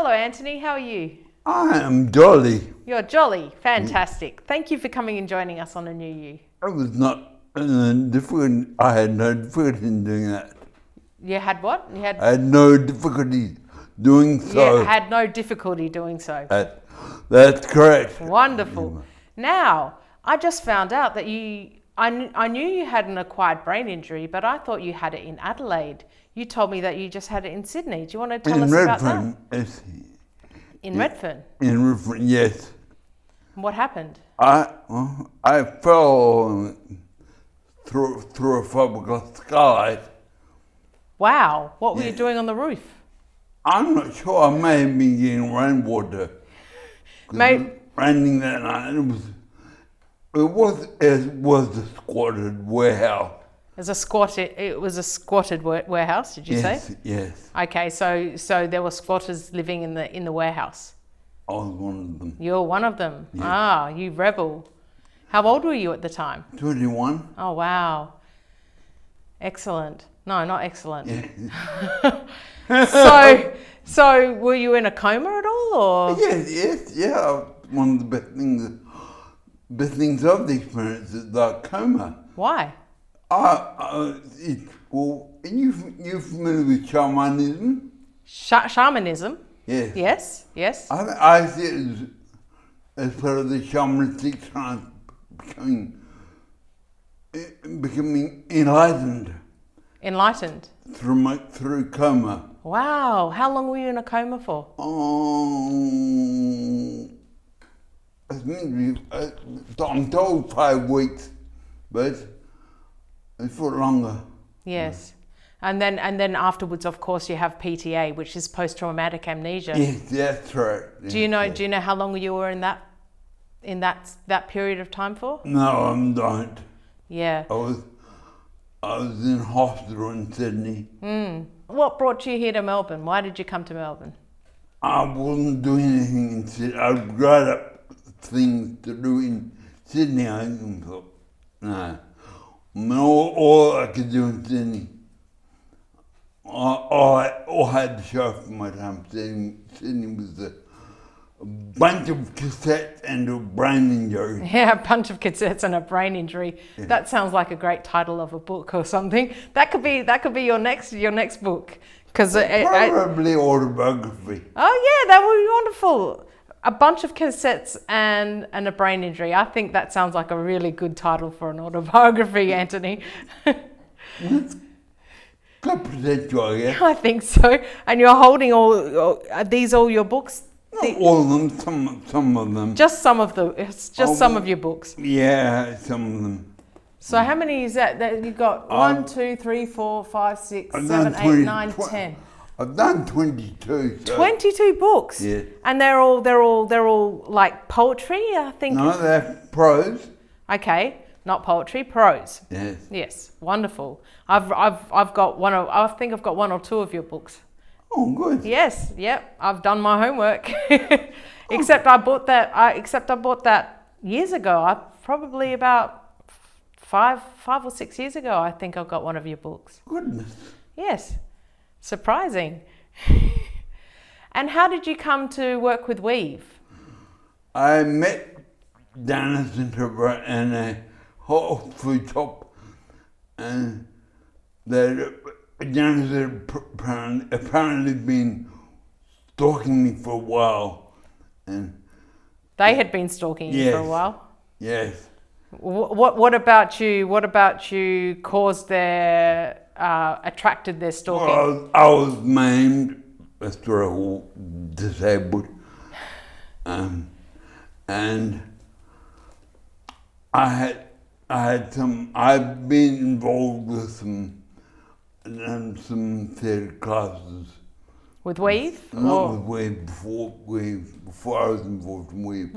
Hello, Anthony. How are you? I am jolly. You're jolly. Fantastic. Thank you for coming and joining us on A New You. I was not difficult. I had no difficulty in doing that. You had what? I had no difficulty doing so. You had no difficulty doing so. That's correct. Wonderful. Now, I just found out that I knew you had an acquired brain injury, but I thought you had it in Adelaide. You told me that you just had it in Sydney. Do you want to tell us about that? In Redfern? In Redfern, yes. What happened? I fell through a fiberglass skylight. Wow. What were you doing on the roof? I'm not sure. I may have been getting rainwater. Raining that night. It was a squatted warehouse. It was a squatted warehouse, did you say? Yes. Okay, so there were squatters living in the warehouse. I was one of them. You're one of them. Yes. Ah, you rebel. How old were you at the time? 21. Oh, wow. Excellent. No, not excellent. Yeah. So were you in a coma at all, or? Yes. One of the best things of the experience is the coma. Why? Well, you familiar with shamanism? Shamanism? Yes. Yes. I see it as part of the shamanistic trance becoming enlightened. Enlightened? Through coma. Wow. How long were you in a coma for? I think I'm told 5 weeks, but it's for longer. Yes. And then afterwards, of course, you have PTA, which is post-traumatic amnesia. Yes, that's right. Do you know how long you were in that period of time for? No, I don't. Yeah. I was in hospital in Sydney. What brought you here to Melbourne? Why did you come to Melbourne? I wasn't doing anything in Sydney. I wrote up things to do in Sydney. I thought, no. All I could do in Sydney, all I had to show for my time Sydney was a bunch of cassettes and a brain injury. Yeah, a bunch of cassettes and a brain injury. Yeah. That sounds like a great title of a book or something. That could be your next book. Probably autobiography. Oh yeah, that would be wonderful. A bunch of cassettes and a brain injury. I think that sounds like a really good title for an autobiography, Anthony. Good potential, I guess. I think so. And you're holding are these all your books? Not all of them, some of them. Just some of them. It's just some of your books. Yeah, some of them. So how many is that you've got? 1, 2, 3, 4, 5, 6, 7, 8, 9, 10. I've done 22. So. 22 books? Yeah. And they're all like poetry, I think? No, they're prose. Okay, not poetry, prose. Yes. Yes, wonderful. I've got I think I've got 1 or 2 of your books. Oh, good. Yes, yep. I've done my homework. Except I bought that years ago. Probably about 5 or 6 years ago. I think I got one of your books. Goodness. Yes, surprising. And how did you come to work with Weave? I met Dennis in a hot food shop, and Dennis had apparently been stalking me for a while, and they had been stalking you for a while. Yes. What about you? What about you caused attracted their stalking? Well, I was maimed, disabled, and I've been involved with some theatre classes. With Weave? Not with Weave, before I was involved in Weave.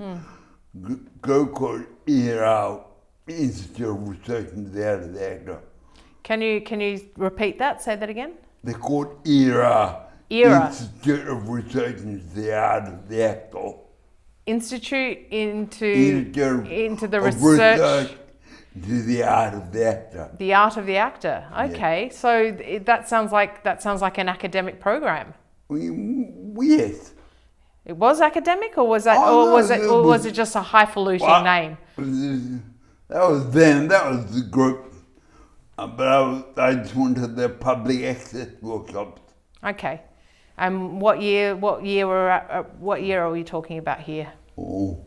Go called ERA, Institute of Research into the Art of the Actor. Can you repeat that? Say that again? They're called ERA. Institute of Research into the Art of the Actor. Institute into the research into the art of the actor. The art of the actor. Okay, yeah. So that sounds like an academic program. Yes. It was academic, or was that, Oh, or was it just a highfalutin name? That was them. That was the group. But I just went to the public access workshops. Okay. And what year are we talking about here? Oh,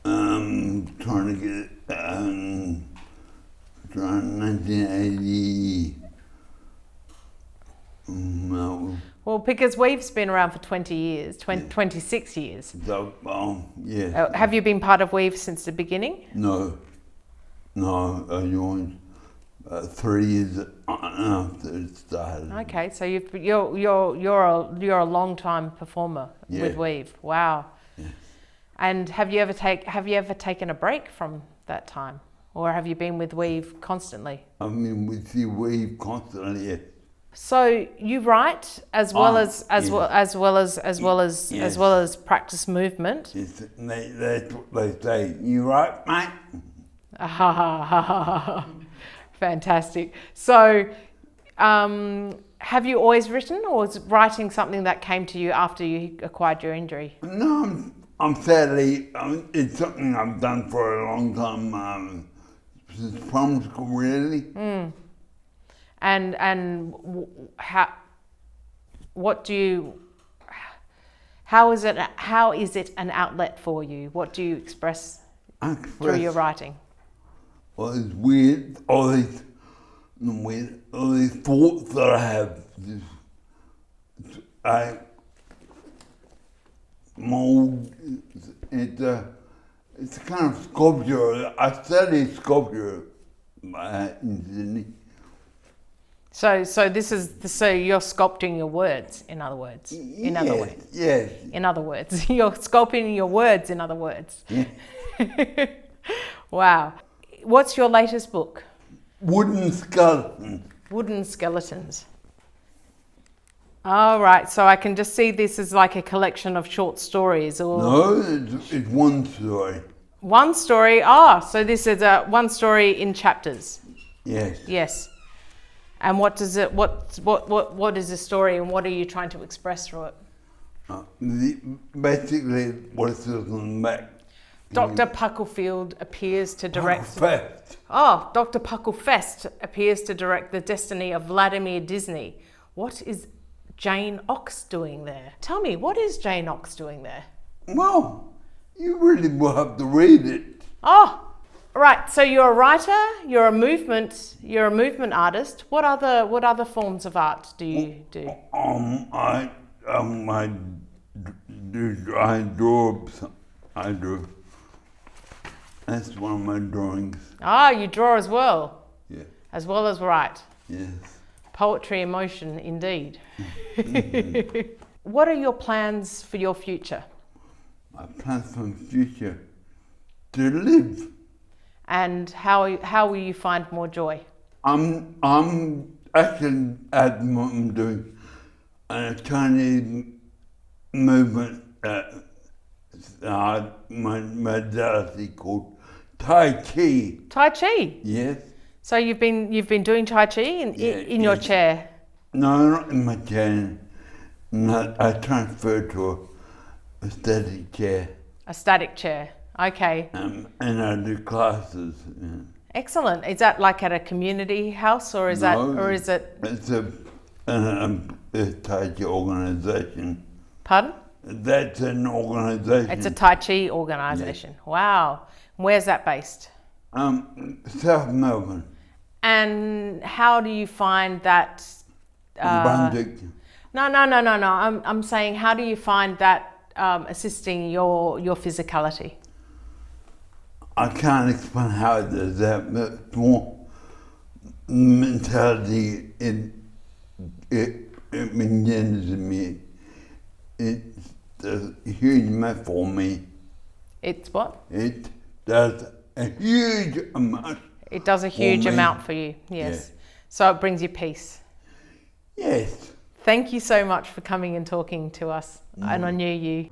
trying to get it. Trying 1980. No. Well, because we've's been around for 20 years, 26 years. So, yeah. Have you been part of weave since the beginning? No, I joined 3 years after it started. Okay, so you're a long time performer with weave. Wow. Yeah. And have you ever taken a break from that time, or have you been with weave constantly? I mean, with the weave constantly. Yeah. So you write as well as practice movement. Yes, that's what they say. You right, mate? Fantastic. So, have you always written, or was writing something that came to you after you acquired your injury? No, I'm sadly, it's something I've done for a long time, since primary school, really. Mm. And how is it an outlet for you? What do you express through your writing? All these weird, all these thoughts that I have. I mold. It's a kind of sculpture. I studied sculpture in Sydney. So you're sculpting your words, in other words. Yes. In other words, you're sculpting your words. In other words. Yeah. Wow. What's your latest book? Wooden Skeletons. Wooden Skeletons. All right. So I can just see this as like a collection of short stories, or no, it's one story. One story. So this is one story in chapters. Yes. Yes. And what does it? What is the story, and what are you trying to express through it? Basically, what it says on the back. Dr. Pucklefield appears to direct. Dr. Pucklefest appears to direct the destiny of Vladimir Disney. What is Jane Ox doing there? Tell me, what is Jane Ox doing there? Well, you really will have to read it. Oh, right. So you're a writer. You're a movement artist. What other forms of art do you do? I draw. That's one of my drawings. You draw as well. Yeah. As well as write. Yes. Poetry in motion, indeed. What are your plans for your future? My plans for the future? To live. And how will you find more joy? I'm actually at the moment I'm doing a Chinese movement modality called Tai Chi. Tai Chi? Yes. So you've been doing Tai Chi in your chair? No, not in my chair. No, I transferred to a static chair. A static chair. Okay. And I do classes. Yeah. Excellent. Is that like at a community house, or is it? It's a Tai Chi organisation. Pardon? That's an organisation. It's a Tai Chi organisation. Yeah. Wow. Where's that based? South Melbourne. And how do you find that? Brunswick. No. I'm saying, how do you find that assisting your physicality? I can't explain how it does that, but it's more mentality. It engenders in me. It's a huge amount for me. It's what? It does a huge amount. It does a huge amount for you, yes. Yeah. So it brings you peace. Yes. Thank you so much for coming and talking to us. And I knew you.